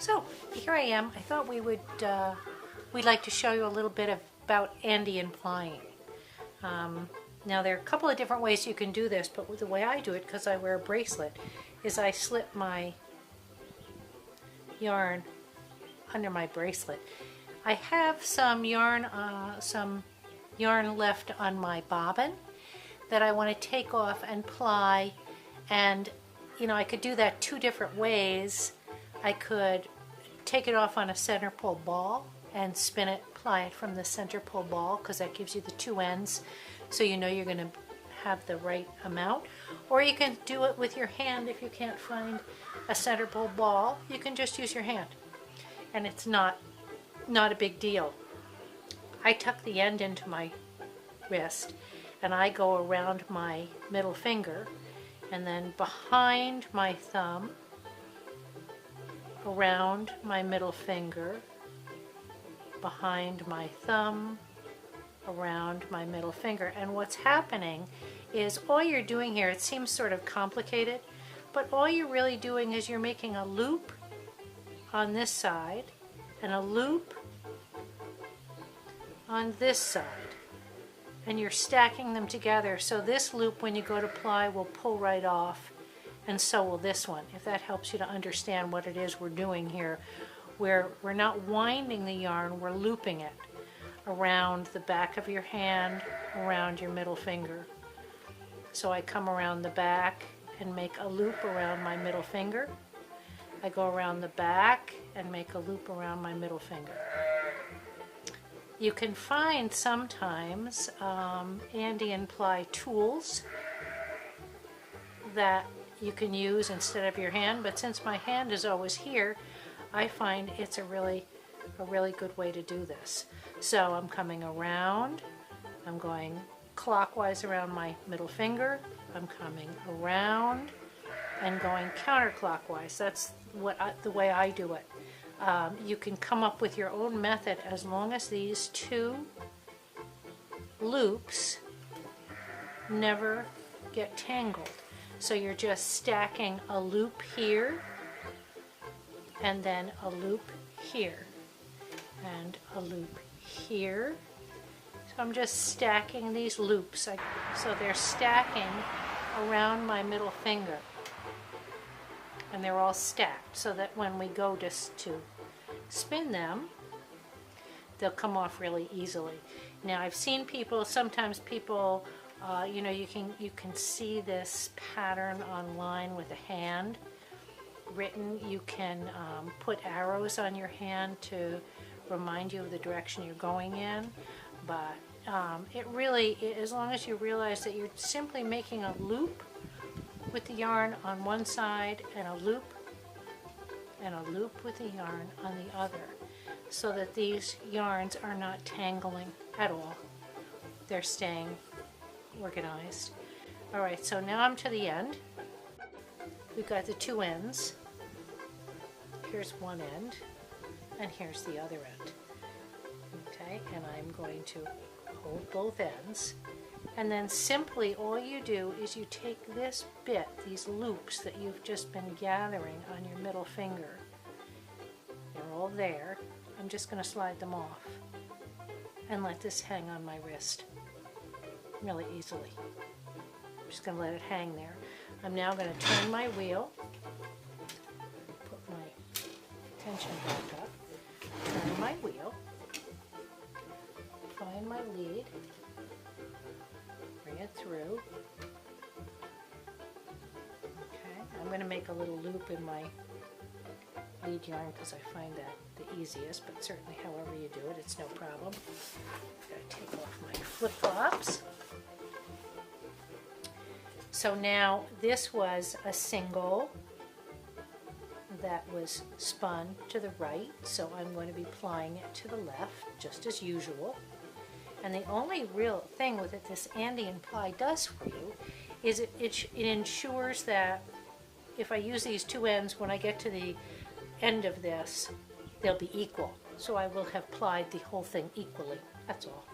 So here I am. I thought we'd like to show you a little bit about Andean plying. Now there are a couple of different ways you can do this, but the way I do it, because I wear a bracelet, is I slip my yarn under my bracelet. I have some yarn left on my bobbin that I want to take off and ply, and I could do that two different ways. I could take it off on a center pull ball and spin it, ply it from the center pull ball, because that gives you the two ends, so you know you're going to have the right amount. Or you can do it with your hand. If you can't find a center pull ball, you can just use your hand, and it's not a big deal. I tuck the end into my wrist and I go around my middle finger and then behind my thumb, around my middle finger, behind my thumb, around my middle finger. And what's happening is all you're doing here, it seems sort of complicated, but all you're really doing is you're making a loop on this side and a loop on this side, and you're stacking them together. So this loop, when you go to ply, will pull right off, and so will this one. If that helps you to understand what it is we're doing here, where we're not winding the yarn, we're looping it around the back of your hand, around your middle finger. So I come around the back and make a loop around my middle finger. I go around the back and make a loop around my middle finger. You can find sometimes Andean ply tools that you can use instead of your hand, but since my hand is always here, I find it's a really good way to do this. So I'm coming around, I'm going clockwise around my middle finger, I'm coming around and going counterclockwise. That's the way I do it. You can come up with your own method as long as these two loops never get tangled. So you're just stacking a loop here and then a loop here and a loop here. So I'm just stacking these loops. So they're stacking around my middle finger, and they're all stacked so that when we go just to spin them, they'll come off really easily. Now I've seen people, sometimes people, you can see this pattern online with a hand written. You can put arrows on your hand to remind you of the direction you're going in, but it really, as long as you realize that you're simply making a loop with the yarn on one side and a loop with the yarn on the other, so that these yarns are not tangling at all. They're staying organized. Alright, so now I'm to the end. We've got the two ends. Here's one end and here's the other end. Okay, and I'm going to hold both ends. And then simply all you do is you take this bit, these loops that you've just been gathering on your middle finger. They're all there. I'm just going to slide them off and let this hang on my wrist really easily. I'm just going to let it hang there. I'm now going to turn my wheel, put my tension back up, turn my wheel, find my lead, bring it through. Okay, I'm going to make a little loop in my lead yarn because I find that the easiest, but certainly however you do it, it's no problem. I'm going to take off my flip-flops. So now this was a single that was spun to the right, so I'm going to be plying it to the left, just as usual. And the only real thing with it, this Andean ply does for you, is it ensures that if I use these two ends, when I get to the end of this, they'll be equal. So I will have plied the whole thing equally. That's all.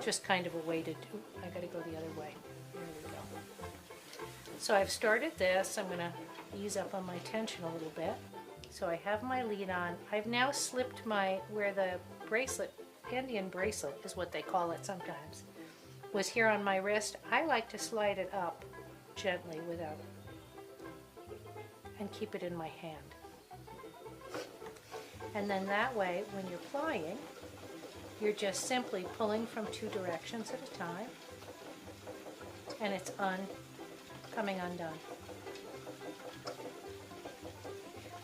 Just kind of a way to do. I got to go the other way. There we go. So I've started this. I'm going to ease up on my tension a little bit. So I have my lead on. I've now slipped where the bracelet, Andean bracelet is what they call it sometimes, was here on my wrist. I like to slide it up gently without, and keep it in my hand. And then that way, when you're plying, you're just simply pulling from two directions at a time, and it's coming undone.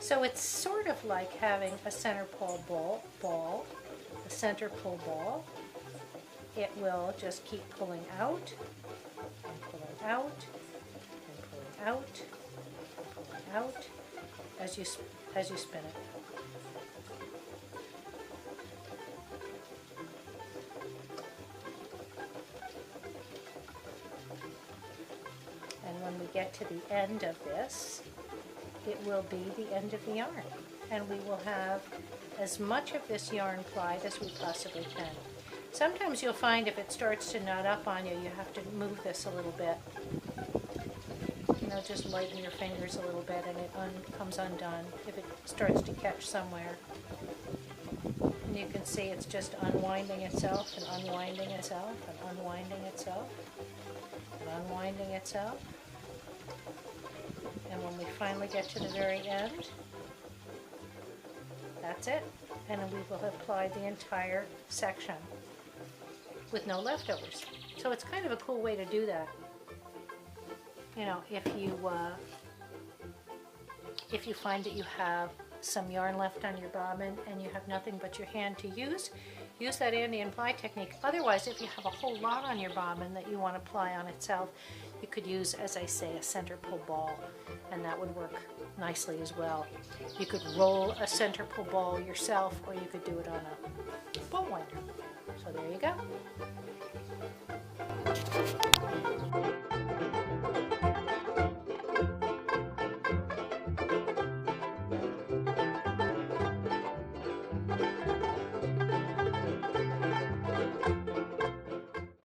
So it's sort of like having a center pull ball, a center pull ball. It will just keep pulling out, and pulling out, and pulling out, and pulling out as you spin it. And when we get to the end of this, it will be the end of the yarn, and we will have as much of this yarn plied as we possibly can. Sometimes you'll find if it starts to knot up on you, you have to move this a little bit. You know, just lighten your fingers a little bit and it comes undone if it starts to catch somewhere. And you can see it's just unwinding itself and unwinding itself and unwinding itself and unwinding itself. And when we finally get to the very end, that's it. And we will have applied the entire section with no leftovers. So it's kind of a cool way to do that. You know, if you find that you have some yarn left on your bobbin and you have nothing but your hand to use that Andean ply technique. Otherwise, if you have a whole lot on your bobbin that you want to ply on itself, you could use, as I say, a center pull ball, and that would work nicely as well. You could roll a center pull ball yourself, or you could do it on a ball winder. So there you go.